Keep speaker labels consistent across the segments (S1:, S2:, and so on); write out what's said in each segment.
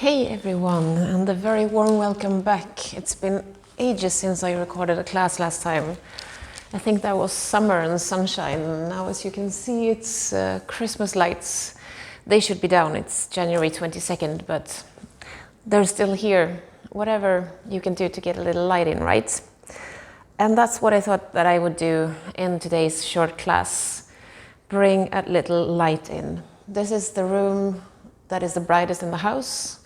S1: Hey everyone, and a very warm welcome back. It's been ages since I recorded a class last time. I think that was summer and sunshine. Now as you can see, it's Christmas lights. They should be down. It's January 22nd, but they're still here. Whatever you can do to get a little light in, right? And that's what I thought that I would do in today's short class. Bring a little light in. This is the room that is the brightest in the house.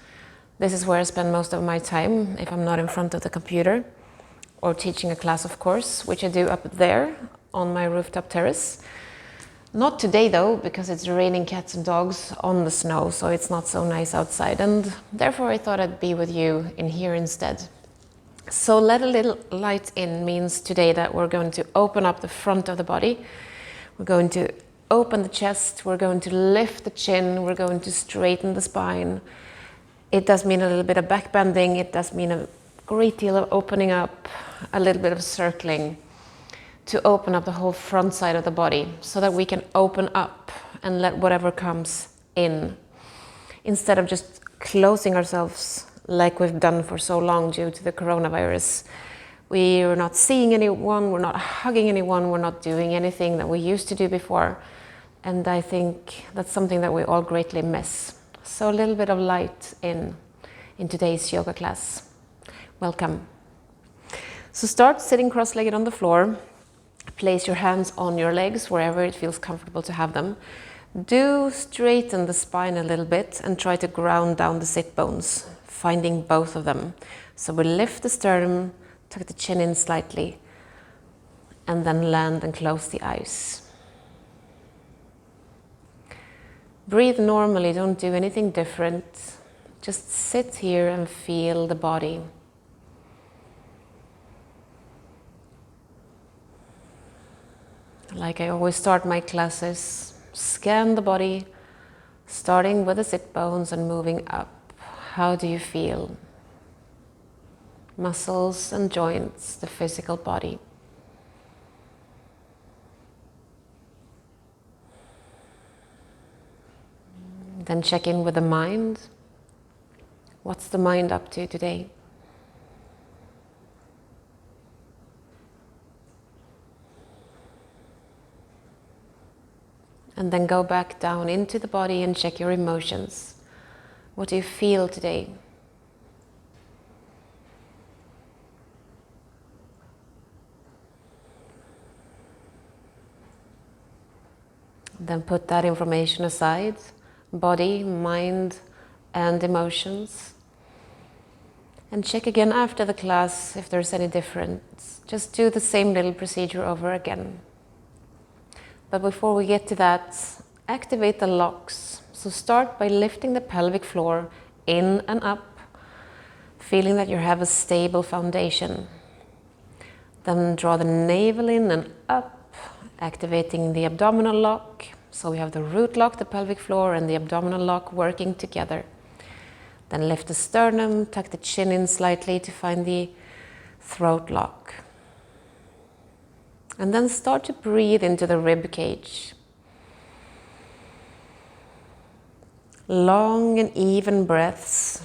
S1: This is where I spend most of my time if I'm not in front of the computer or teaching a class, of course, which I do up there on my rooftop terrace. Not today though, because it's raining cats and dogs on the snow, so it's not so nice outside, and therefore I thought I'd be with you in here instead. So let a little light in means today that we're going to open up the front of the body. We're going to open the chest, we're going to lift the chin, we're going to straighten the spine. It does mean a little bit of back bending, it does mean a great deal of opening up, a little bit of circling to open up the whole front side of the body so that we can open up and let whatever comes in, instead of just closing ourselves like we've done for so long due to the coronavirus. We're not seeing anyone, we're not hugging anyone, we're not doing anything that we used to do before. And I think that's something that we all greatly miss. So a little bit of light in today's yoga class. Welcome. So start sitting cross-legged on the floor. Place your hands on your legs wherever it feels comfortable to have them. Do straighten the spine a little bit and try to ground down the sit bones, finding both of them. So we lift the sternum, tuck the chin in slightly, and then land and close the eyes. Breathe normally, don't do anything different. Just sit here and feel the body. Like I always start my classes, scan the body, starting with the sit bones and moving up. How do you feel? Muscles and joints, the physical body. Then check in with the mind. What's the mind up to today? And then go back down into the body and check your emotions. What do you feel today? Then put that information aside. Body, mind, and emotions. And check again after the class if there's any difference. Just do the same little procedure over again. But before we get to that, activate the locks. So start by lifting the pelvic floor in and up, feeling that you have a stable foundation. Then draw the navel in and up, activating the abdominal lock. So we have the root lock, the pelvic floor, and the abdominal lock working together. Then lift the sternum, tuck the chin in slightly to find the throat lock. And then start to breathe into the rib cage. Long and even breaths.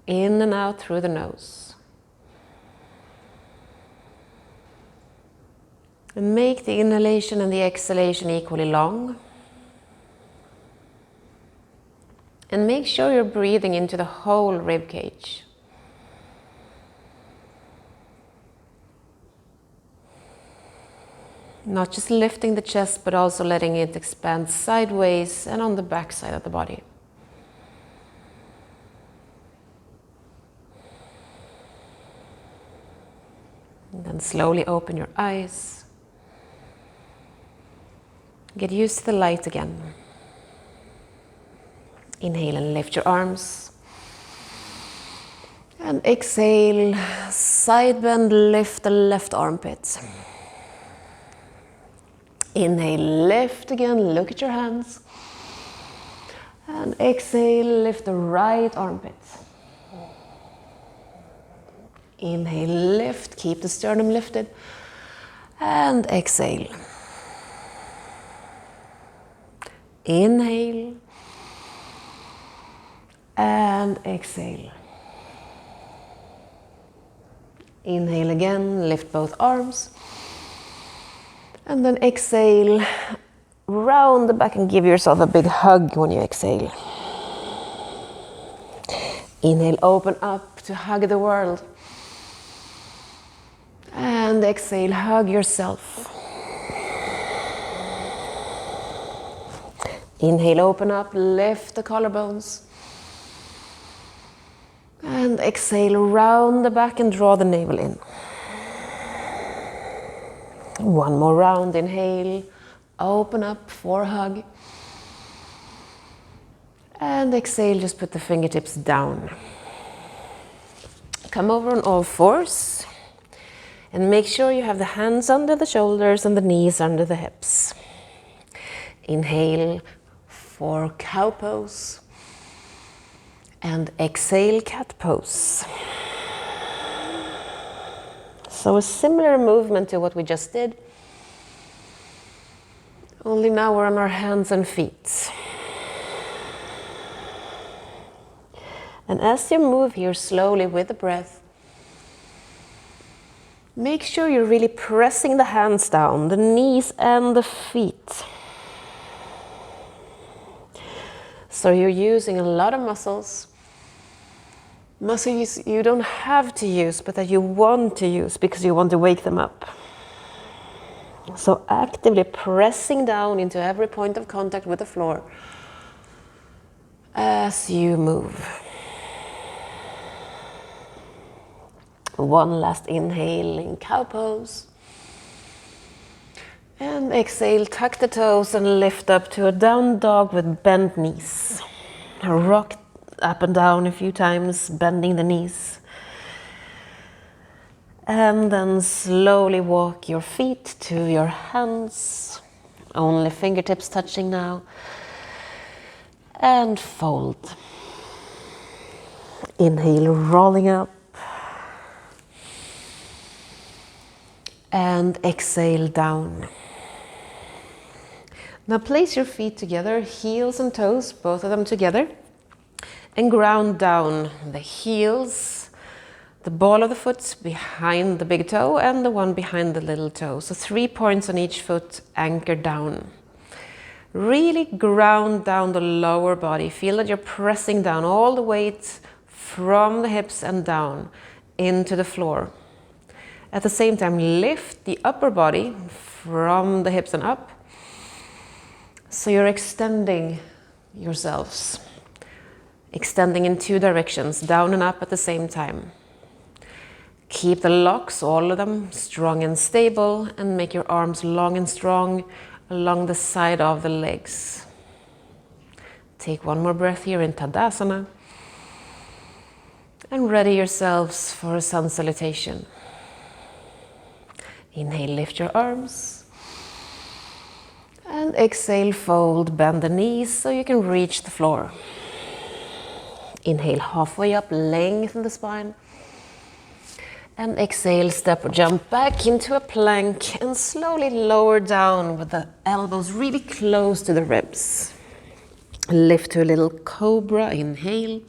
S1: In and out through the nose. And make the inhalation and the exhalation equally long. And make sure you're breathing into the whole rib cage. Not just lifting the chest, but also letting it expand sideways and on the back side of the body. And then slowly open your eyes. Get used to the light again. Inhale and lift your arms. And exhale, side bend, lift the left armpit. Inhale, lift again, look at your hands. And exhale, lift the right armpit. Inhale, lift, keep the sternum lifted. And exhale. Inhale. And exhale. Inhale again, lift both arms. And then exhale, round the back and give yourself a big hug when you exhale. Inhale, open up to hug the world. And exhale, hug yourself. Inhale, open up, lift the collarbones. And exhale, round the back and draw the navel in. One more round, inhale, open up for a hug. And exhale, just put the fingertips down. Come over on all fours. And make sure you have the hands under the shoulders and the knees under the hips. Inhale for cow pose. And exhale, cat pose. So a similar movement to what we just did. Only now we're on our hands and feet. And as you move here slowly with the breath, make sure you're really pressing the hands down, the knees and the feet. So you're using a lot of muscles you don't have to use, but that you want to use because you want to wake them up. So actively pressing down into every point of contact with the floor as you move. One last inhale in cow pose. And exhale, tuck the toes and lift up to a down dog with bent knees. Rock up and down a few times, bending the knees. And then slowly walk your feet to your hands. Only fingertips touching now. And fold. Inhale, rolling up. And exhale, down. Now place your feet together, heels and toes, both of them together. And ground down the heels, the ball of the foot behind the big toe and the one behind the little toe. So 3 points on each foot, anchored down. Really ground down the lower body. Feel that you're pressing down all the weight from the hips and down into the floor. At the same time, lift the upper body from the hips and up. So you're extending yourselves. Extending in 2 directions, down and up at the same time. Keep the locks, all of them, strong and stable, and make your arms long and strong along the side of the legs. Take one more breath here in Tadasana. And ready yourselves for a sun salutation. Inhale, lift your arms. And exhale, fold, bend the knees so you can reach the floor. Inhale, halfway up, lengthen the spine. And exhale, step or jump back into a plank and slowly lower down with the elbows really close to the ribs. Lift to a little cobra, inhale.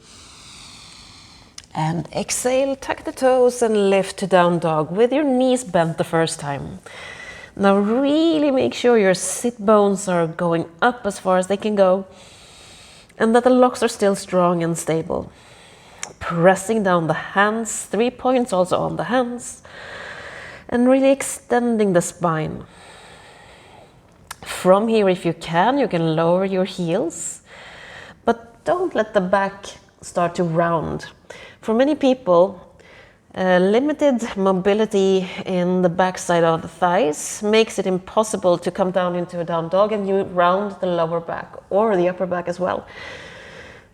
S1: And exhale, tuck the toes and lift to down dog with your knees bent the first time. Now really make sure your sit bones are going up as far as they can go and that the locks are still strong and stable. Pressing down the hands, 3 points also on the hands, and really extending the spine. From here, if you can lower your heels, but don't let the back start to round. For many people, limited mobility in the backside of the thighs makes it impossible to come down into a down dog, and you round the lower back or the upper back as well.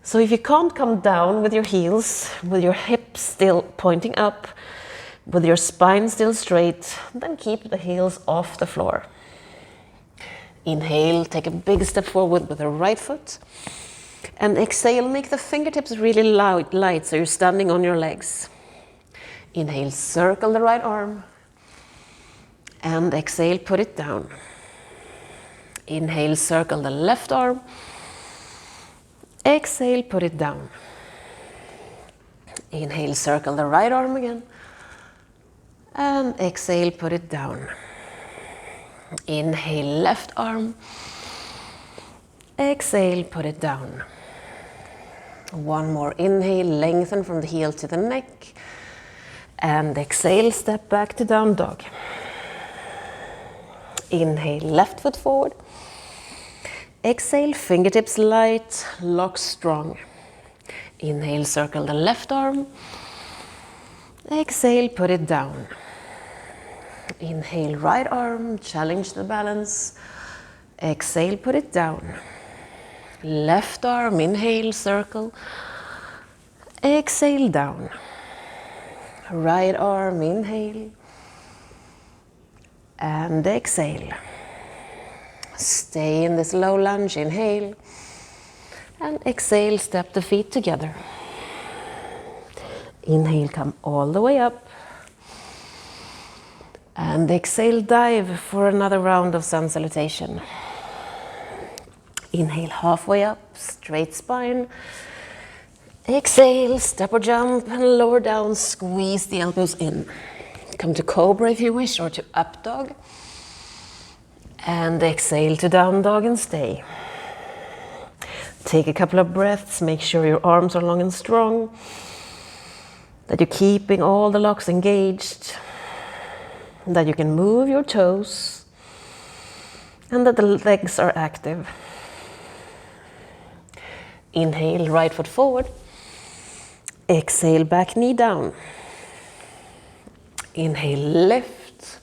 S1: So if you can't come down with your heels, with your hips still pointing up, with your spine still straight, then keep the heels off the floor. Inhale, take a big step forward with the right foot. And exhale, make the fingertips really light so you're standing on your legs. Inhale, circle the right arm. And exhale, put it down. Inhale, circle the left arm. Exhale, put it down. Inhale, circle the right arm again. And exhale, put it down. Inhale, left arm. Exhale, put it down. One more inhale, lengthen from the heel to the neck. And exhale, step back to down dog. Inhale, left foot forward. Exhale, fingertips light, lock strong. Inhale, circle the left arm. Exhale, put it down. Inhale, right arm, challenge the balance. Exhale, put it down. Left arm, inhale, circle. Exhale, down. Right arm, inhale. And exhale. Stay in this low lunge, inhale. And exhale, step the feet together. Inhale, come all the way up. And exhale, dive for another round of sun salutation. Inhale, halfway up, straight spine. Exhale, step or jump and lower down, squeeze the elbows in. Come to cobra if you wish, or to up dog. And exhale to down dog and stay. Take a couple of breaths, make sure your arms are long and strong, that you're keeping all the locks engaged, that you can move your toes, and that the legs are active. Inhale, right foot forward. Exhale, back knee down. Inhale, lift.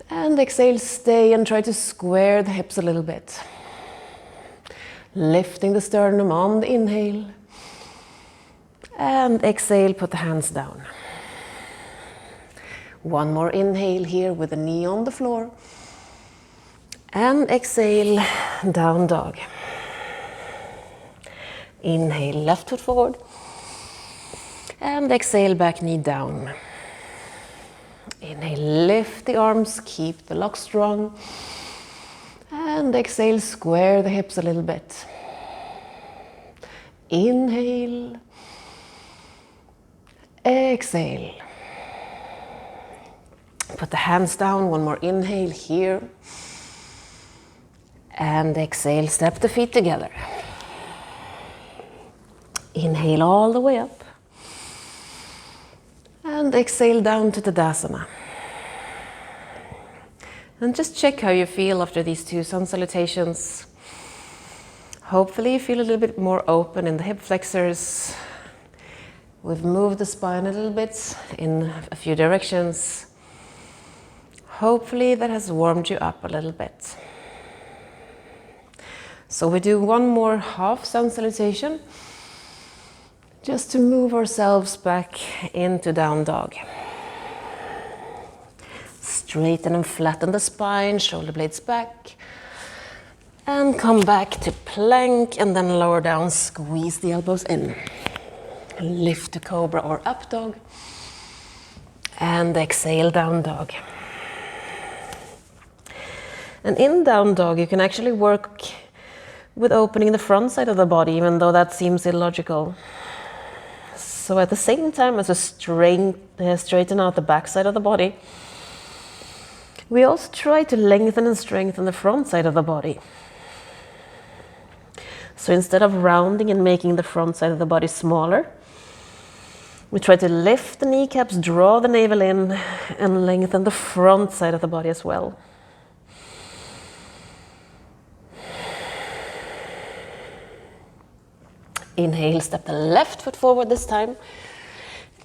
S1: And exhale, stay and try to square the hips a little bit. Lifting the sternum on the inhale. And exhale, put the hands down. One more inhale here with the knee on the floor. And exhale, down dog. Inhale, left foot forward. And exhale, back knee down. Inhale, lift the arms, keep the lock strong. And exhale, square the hips a little bit. Inhale. Exhale. Put the hands down, one more inhale here. And exhale, step the feet together. Inhale all the way up. And exhale down to Tadasana. And just check how you feel after these two sun salutations. Hopefully you feel a little bit more open in the hip flexors. We've moved the spine a little bit in a few directions. Hopefully that has warmed you up a little bit. So we do one more half sun salutation, just to move ourselves back into down dog. Straighten and flatten the spine, shoulder blades back. And come back to plank and then lower down, squeeze the elbows in. Lift to cobra or up dog. And exhale, down dog. And in down dog, you can actually work with opening the front side of the body, even though that seems illogical. So at the same time as we straighten out the back side of the body, we also try to lengthen and strengthen the front side of the body. So instead of rounding and making the front side of the body smaller, we try to lift the kneecaps, draw the navel in, and lengthen the front side of the body as well. Inhale, step the left foot forward this time.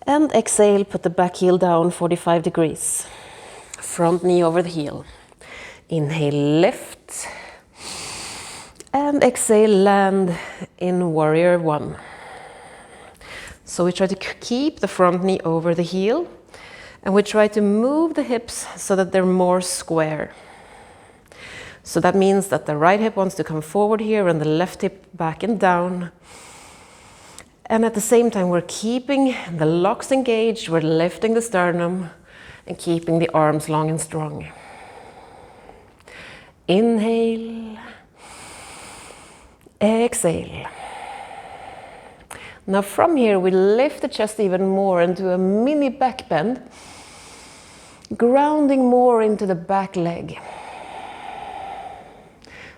S1: And exhale, put the back heel down 45 degrees. Front knee over the heel. Inhale, lift. And exhale, land in warrior one. So we try to keep the front knee over the heel. And we try to move the hips so that they're more square. So that means that the right hip wants to come forward here and the left hip back and down. And at the same time, we're keeping the locks engaged, we're lifting the sternum and keeping the arms long and strong. Inhale, exhale. Now from here we lift the chest even more and do a mini back bend, grounding more into the back leg.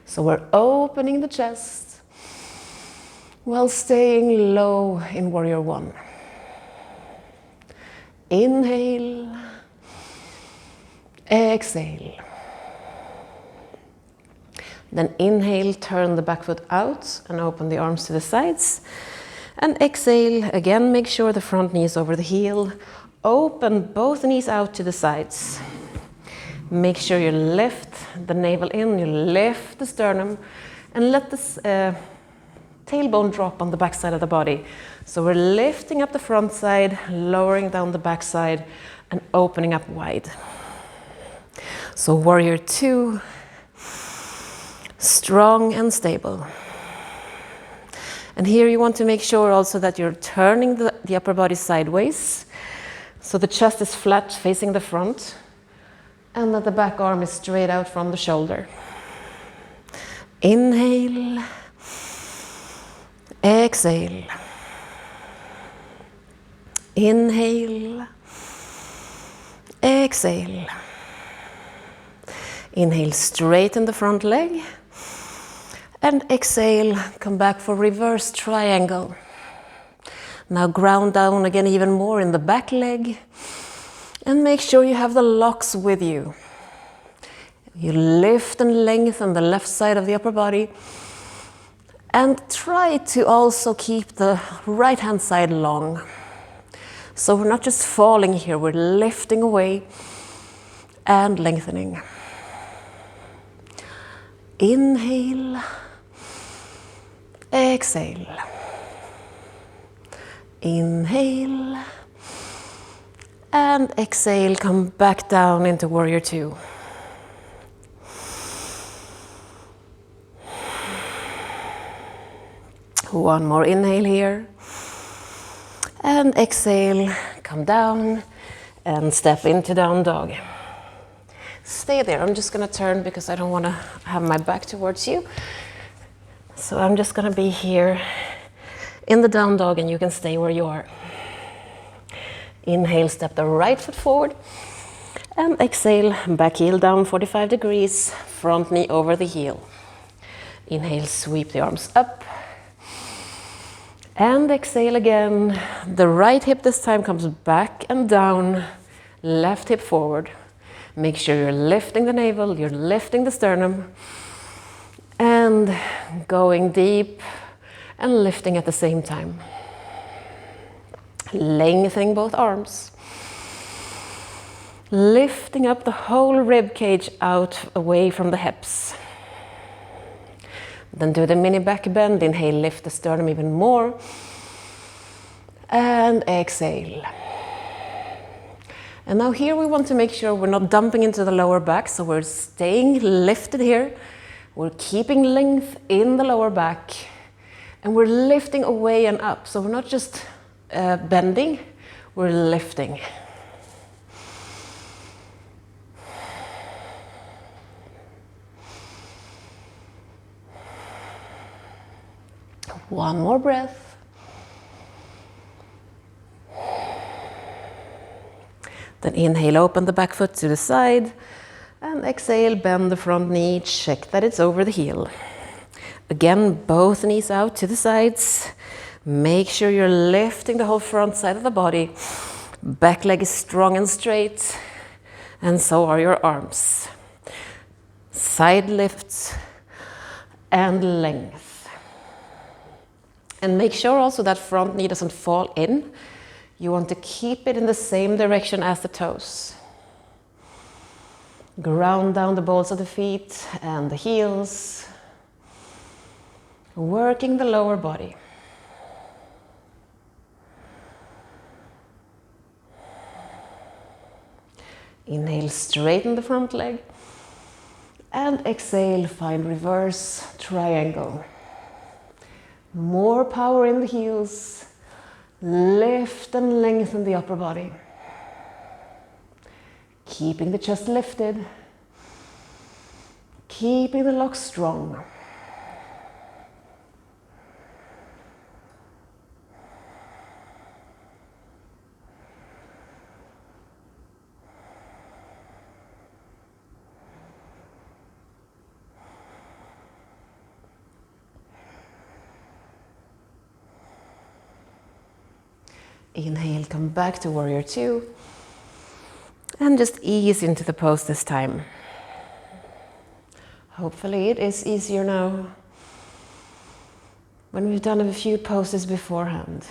S1: So we're opening the chest while staying low in Warrior One. Inhale, exhale. Then inhale, turn the back foot out and open the arms to the sides. And exhale, again make sure the front knee is over the heel. Open both knees out to the sides. Make sure you lift the navel in, you lift the sternum, and let the tailbone drop on the back side of the body. So we're lifting up the front side, lowering down the back side, and opening up wide. So Warrior Two, strong and stable. And here you want to make sure also that you're turning the upper body sideways, so the chest is flat facing the front, and that the back arm is straight out from the shoulder. Inhale, exhale. Inhale, exhale. Inhale, straighten the front leg. And exhale, come back for reverse triangle. Now ground down again even more in the back leg. And make sure you have the locks with you. You lift and lengthen the left side of the upper body. And try to also keep the right hand side long. So we're not just falling here, we're lifting away and lengthening. Inhale, exhale. Inhale and exhale, come back down into Warrior Two. One more inhale here. And exhale, come down and step into down dog. Stay there. I'm just going to turn because I don't want to have my back towards you. So I'm just going to be here in the down dog and you can stay where you are. Inhale, step the right foot forward. And exhale, back heel down 45 degrees, front knee over the heel. Inhale, sweep the arms up. And exhale again. The right hip this time comes back and down, left hip forward. Make sure you're lifting the navel, you're lifting the sternum, and going deep and lifting at the same time. Lengthening both arms. Lifting up the whole rib cage out away from the hips. Then do the mini back bend. Inhale, lift the sternum even more. And exhale. And now here we want to make sure we're not dumping into the lower back, so we're staying lifted here. We're keeping length in the lower back. And we're lifting away and up, so we're not just bending, we're lifting. One more breath. Then inhale, open the back foot to the side. And exhale, bend the front knee, check that it's over the heel. Again, both knees out to the sides. Make sure you're lifting the whole front side of the body. Back leg is strong and straight. And so are your arms. Side lifts and length. And make sure also that front knee doesn't fall in. You want to keep it in the same direction as the toes. Ground down the balls of the feet and the heels. Working the lower body. Inhale, straighten the front leg. And exhale, find reverse triangle. More power in the heels. Lift and lengthen the upper body. Keeping the chest lifted. Keeping the lock strong. Inhale, come back to warrior two. And just ease into the pose this time. Hopefully it is easier now when we've done a few poses beforehand.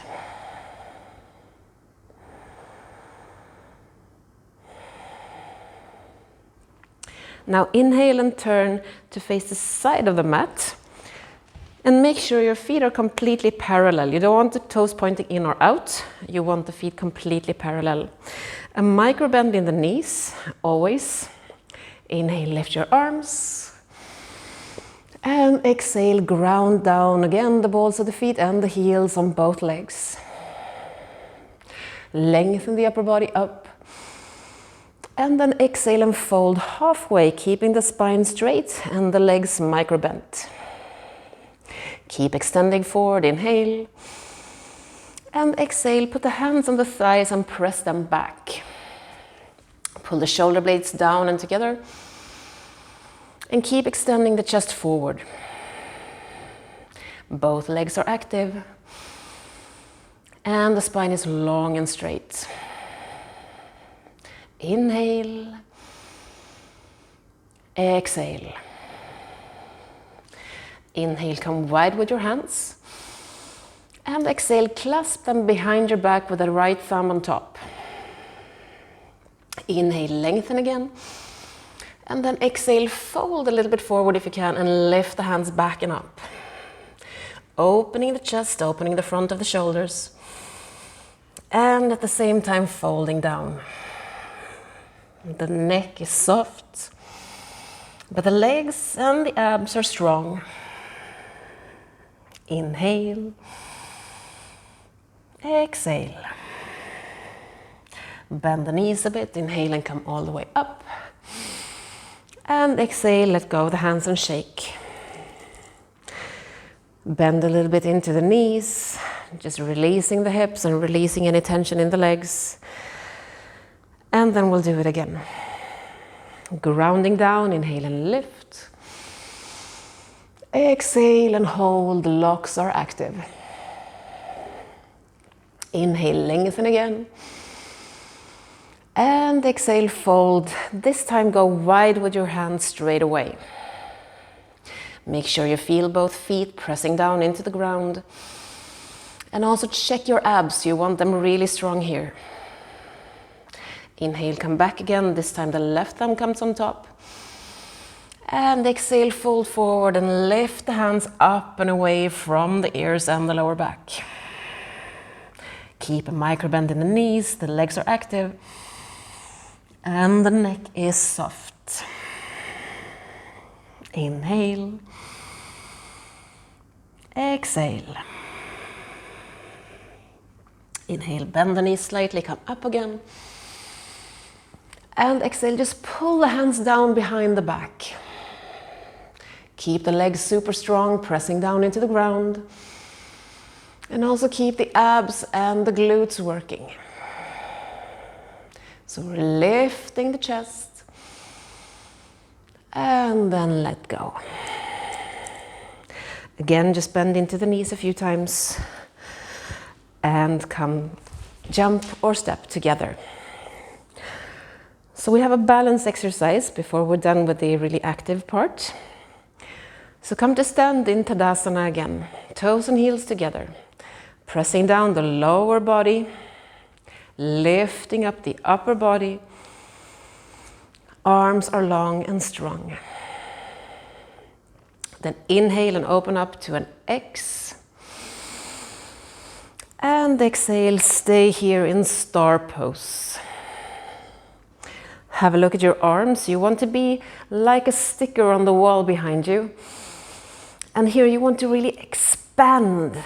S1: Now inhale and turn to face the side of the mat. And make sure your feet are completely parallel. You don't want the toes pointing in or out. You want the feet completely parallel. A micro bend in the knees, always. Inhale, lift your arms. And exhale, ground down again the balls of the feet and the heels on both legs. Lengthen the upper body up. And then exhale and fold halfway, keeping the spine straight and the legs micro bent. Keep extending forward, inhale. And exhale, put the hands on the thighs and press them back. Pull the shoulder blades down and together. And keep extending the chest forward. Both legs are active. And the spine is long and straight. Inhale. Exhale. Inhale, come wide with your hands. And exhale, clasp them behind your back with the right thumb on top. Inhale, lengthen again. And then exhale, fold a little bit forward if you can and lift the hands back and up. Opening the chest, opening the front of the shoulders. And at the same time, folding down. The neck is soft, but the legs and the abs are strong. Inhale. Exhale. Bend the knees a bit. Inhale and come all the way up. And exhale, let go of the hands and shake. Bend a little bit into the knees. Just releasing the hips and releasing any tension in the legs. And then we'll do it again. Grounding down, inhale and lift. Exhale and hold, locks are active. Inhale, lengthen again. And exhale, fold. This time go wide with your hands straight away. Make sure you feel both feet pressing down into the ground. And also check your abs, you want them really strong here. Inhale, come back again. This time the left thumb comes on top. And exhale, fold forward and lift the hands up and away from the ears and the lower back. Keep a micro bend in the knees, the legs are active. And the neck is soft. Inhale. Exhale. Inhale, bend the knees slightly, come up again. And exhale, just pull the hands down behind the back. Keep the legs super strong, pressing down into the ground. And also keep the abs and the glutes working. So we're lifting the chest. And then let go. Again, just bend into the knees a few times. And come jump or step together. So we have a balance exercise before we're done with the really active part. So come to stand in Tadasana again. Toes and heels together. Pressing down the lower body. Lifting up the upper body. Arms are long and strong. Then inhale and open up to an X. And exhale, stay here in star pose. Have a look at your arms. You want to be like a sticker on the wall behind you. And here you want to really expand.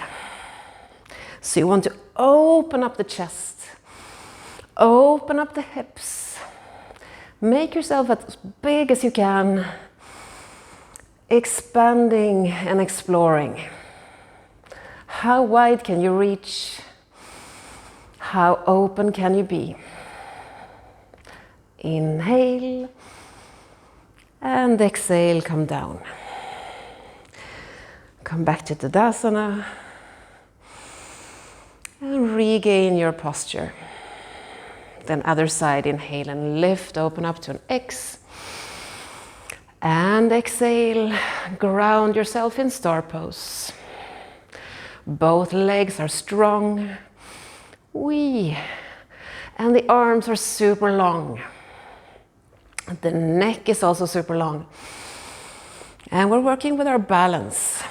S1: So you want to open up the chest. Open up the hips. Make yourself as big as you can. Expanding and exploring. How wide can you reach? How open can you be? Inhale. And exhale, come down. Come back to Tadasana. And regain your posture. Then other side, inhale and lift, open up to an X. And exhale, ground yourself in star pose. Both legs are strong. And the arms are super long. The neck is also super long. And we're working with our balance.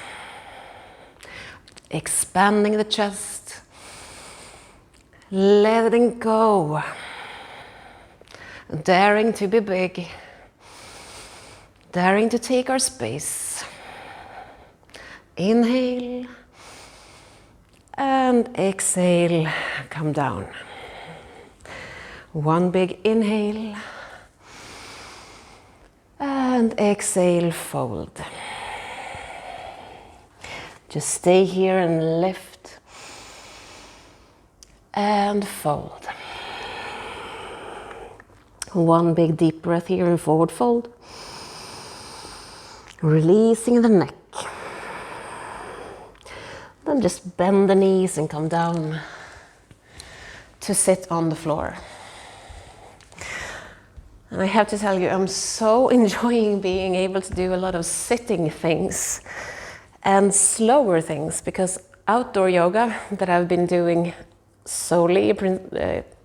S1: Expanding the chest. Letting go. Daring to be big. Daring to take our space. Inhale. And exhale, come down. One big inhale. And exhale, fold. Just stay here and lift. And fold. One big deep breath here and forward fold. Releasing the neck. Then just bend the knees and come down to sit on the floor. And I have to tell you, I'm so enjoying being able to do a lot of sitting things and slower things, because outdoor yoga that I've been doing solely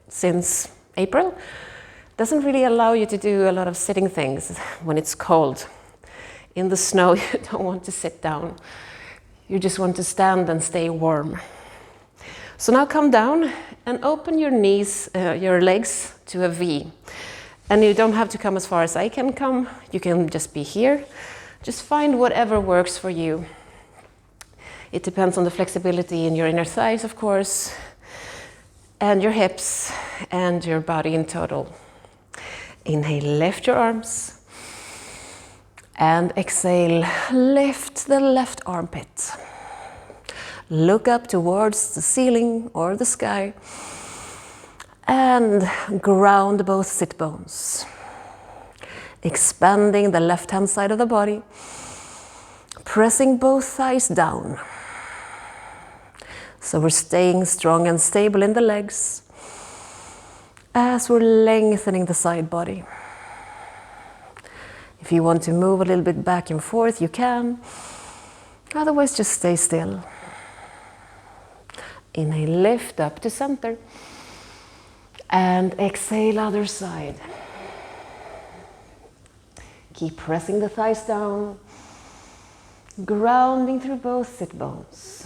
S1: since April doesn't really allow you to do a lot of sitting things when it's cold. In the snow, you don't want to sit down. You just want to stand and stay warm. So now come down and open your knees, your legs to a V. And you don't have to come as far as I can come. You can just be here. Just find whatever works for you. It depends on the flexibility in your inner thighs, of course, and your hips and your body in total. Inhale, lift your arms. And exhale, lift the left armpit. Look up towards the ceiling or the sky. And ground both sit bones. Expanding the left hand side of the body. Pressing both thighs down. So we're staying strong and stable in the legs as we're lengthening the side body. If you want to move a little bit back and forth, you can. Otherwise, just stay still. Inhale, lift up to center. And exhale, other side. Keep pressing the thighs down. Grounding through both sit bones.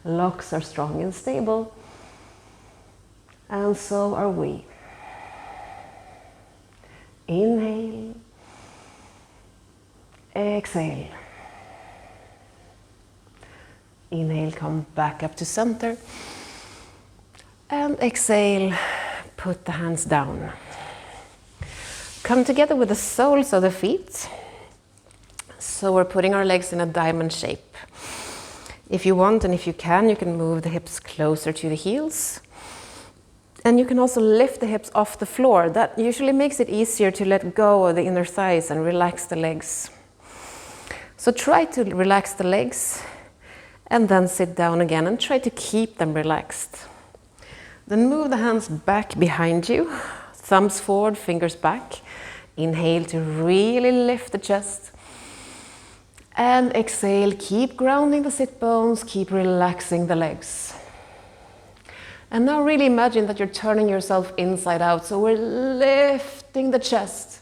S1: Locks are strong and stable. And so are we. Inhale, exhale. Inhale, come back up to center. And exhale, put the hands down. Come together with the soles of the feet. So we're putting our legs in a diamond shape. If you want and if you can move the hips closer to the heels. And you can also lift the hips off the floor. That usually makes it easier to let go of the inner thighs and relax the legs. So try to relax the legs and then sit down again and try to keep them relaxed. Then move the hands back behind you, thumbs forward, fingers back. Inhale to really lift the chest. And exhale, keep grounding the sit bones, keep relaxing the legs. And now really imagine that you're turning yourself inside out. So we're lifting the chest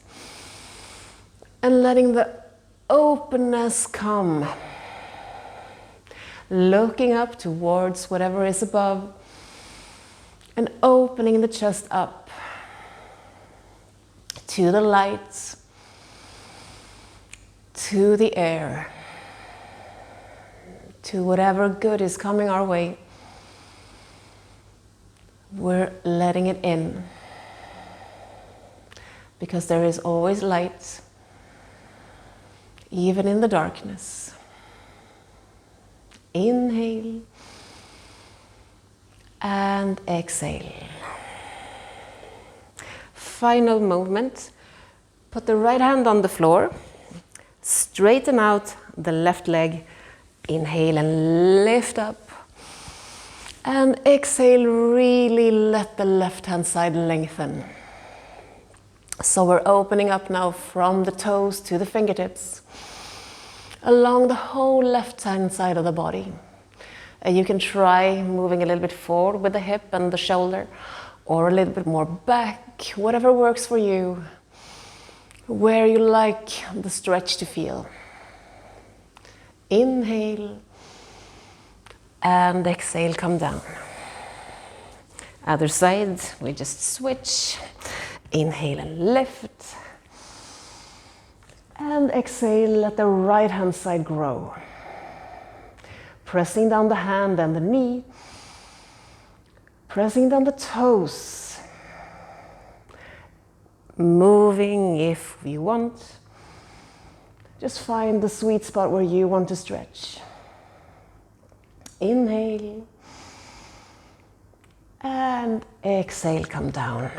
S1: and letting the openness come. Looking up towards whatever is above and opening the chest up to the light, to the air, to whatever good is coming our way. We're letting it in, because there is always light, even in the darkness. Inhale and exhale. Final movement. Put the right hand on the floor, straighten out the left leg. Inhale and lift up. And exhale, really let the left hand side lengthen. So we're opening up now from the toes to the fingertips, along the whole left hand side of the body. And you can try moving a little bit forward with the hip and the shoulder, or a little bit more back, whatever works for you, where you like the stretch to feel. Inhale, and exhale, come down. Other side, we just switch. Inhale and lift. And exhale, let the right hand side grow. Pressing down the hand and the knee. Pressing down the toes. Moving if you want. Just find the sweet spot where you want to stretch. Inhale. And exhale, come down.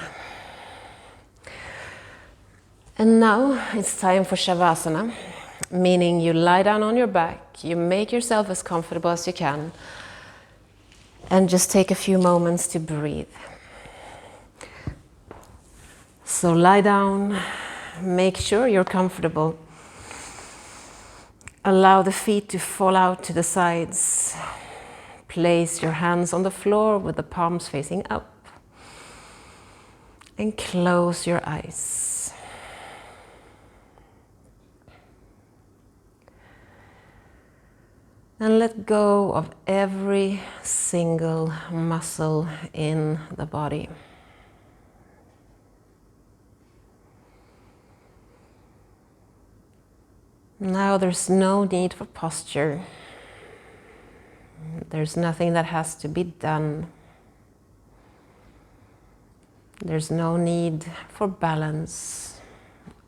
S1: And now it's time for Shavasana, meaning you lie down on your back, you make yourself as comfortable as you can, and just take a few moments to breathe. So lie down, make sure you're comfortable. Allow the feet to fall out to the sides. Place your hands on the floor with the palms facing up. And close your eyes. And let go of every single muscle in the body. Now there's no need for posture. There's nothing that has to be done. There's no need for balance.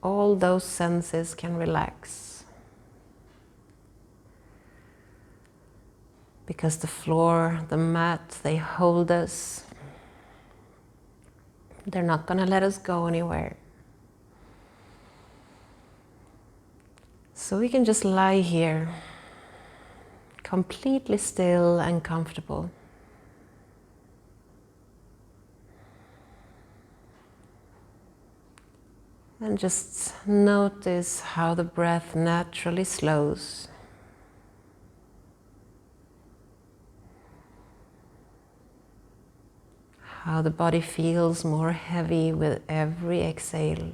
S1: All those senses can relax. Because the floor, the mat, they hold us. They're not going to let us go anywhere. So we can just lie here, completely still and comfortable. And just notice how the breath naturally slows. How the body feels more heavy with every exhale.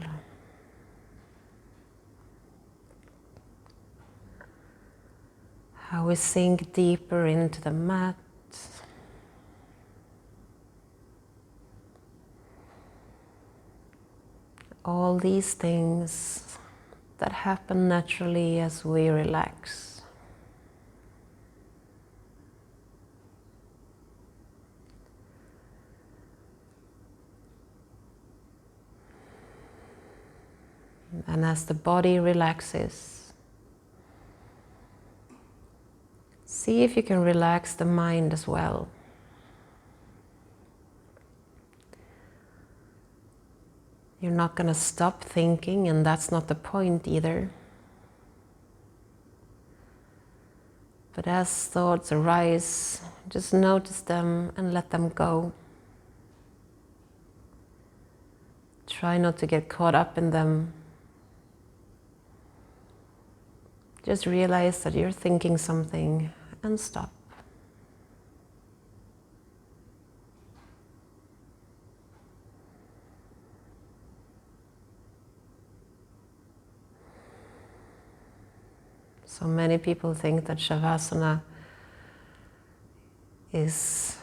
S1: How we sink deeper into the mat. All these things that happen naturally as we relax. And as the body relaxes, see if you can relax the mind as well. You're not going to stop thinking, and that's not the point either. But as thoughts arise, just notice them and let them go. Try not to get caught up in them. Just realize that you're thinking something and stop. So many people think that Shavasana is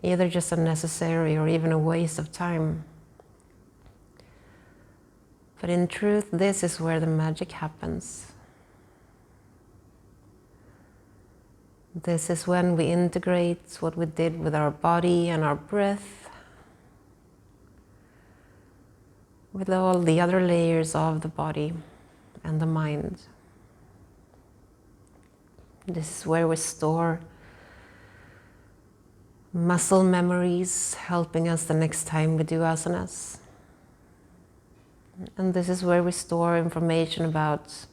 S1: either just unnecessary or even a waste of time. But in truth, this is where the magic happens. This is when we integrate what we did with our body and our breath with all the other layers of the body and the mind. This is where we store muscle memories, helping us the next time we do asanas. And this is where we store information about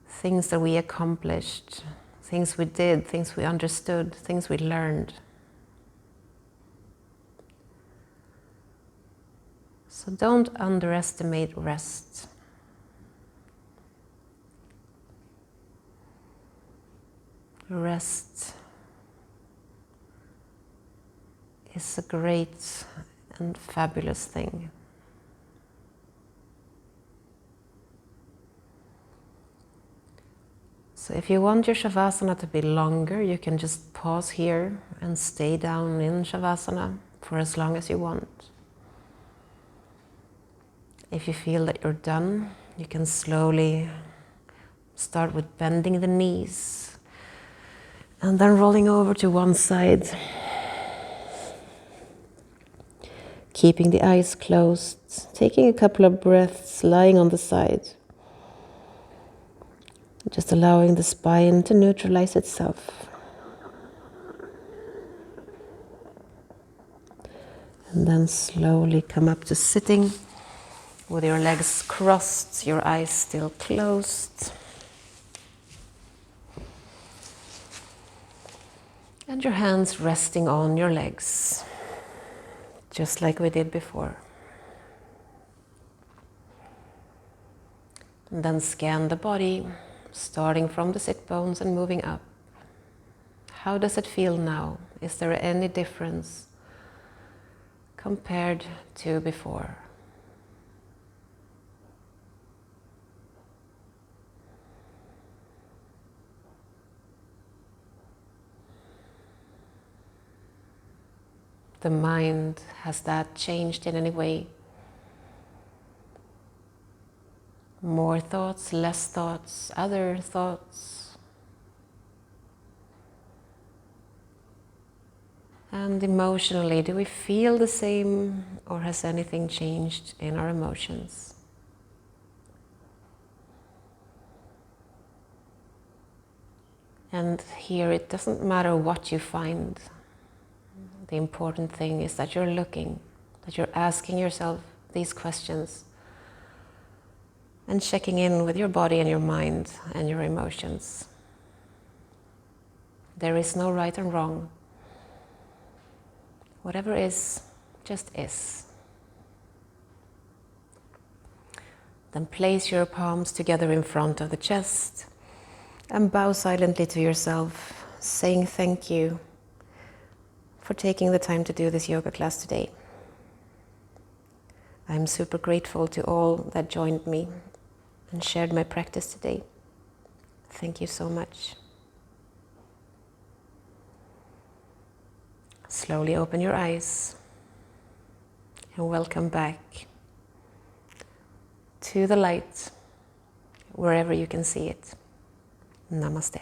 S1: things that we accomplished, things we did, things we understood, things we learned. So don't underestimate rest. Rest is a great and fabulous thing. So if you want your Shavasana to be longer, you can just pause here and stay down in Shavasana for as long as you want. If you feel that you're done, you can slowly start with bending the knees and then rolling over to one side. Keeping the eyes closed, taking a couple of breaths, lying on the side. Just allowing the spine to neutralize itself. And then slowly come up to sitting with your legs crossed, your eyes still closed. And your hands resting on your legs, just like we did before. And then scan the body, starting from the sit bones and moving up. How does it feel now? Is there any difference compared to before? The mind, has that changed in any way? More thoughts, less thoughts, other thoughts? And emotionally, do we feel the same, or has anything changed in our emotions? And here it doesn't matter what you find. The important thing is that you're looking, that you're asking yourself these questions and checking in with your body and your mind and your emotions. There is no right and wrong. Whatever is, just is. Then place your palms together in front of the chest and bow silently to yourself, saying thank you for taking the time to do this yoga class today. I'm super grateful to all that joined me and shared my practice today. Thank you so much. Slowly open your eyes and welcome back to the light, wherever you can see it. Namaste.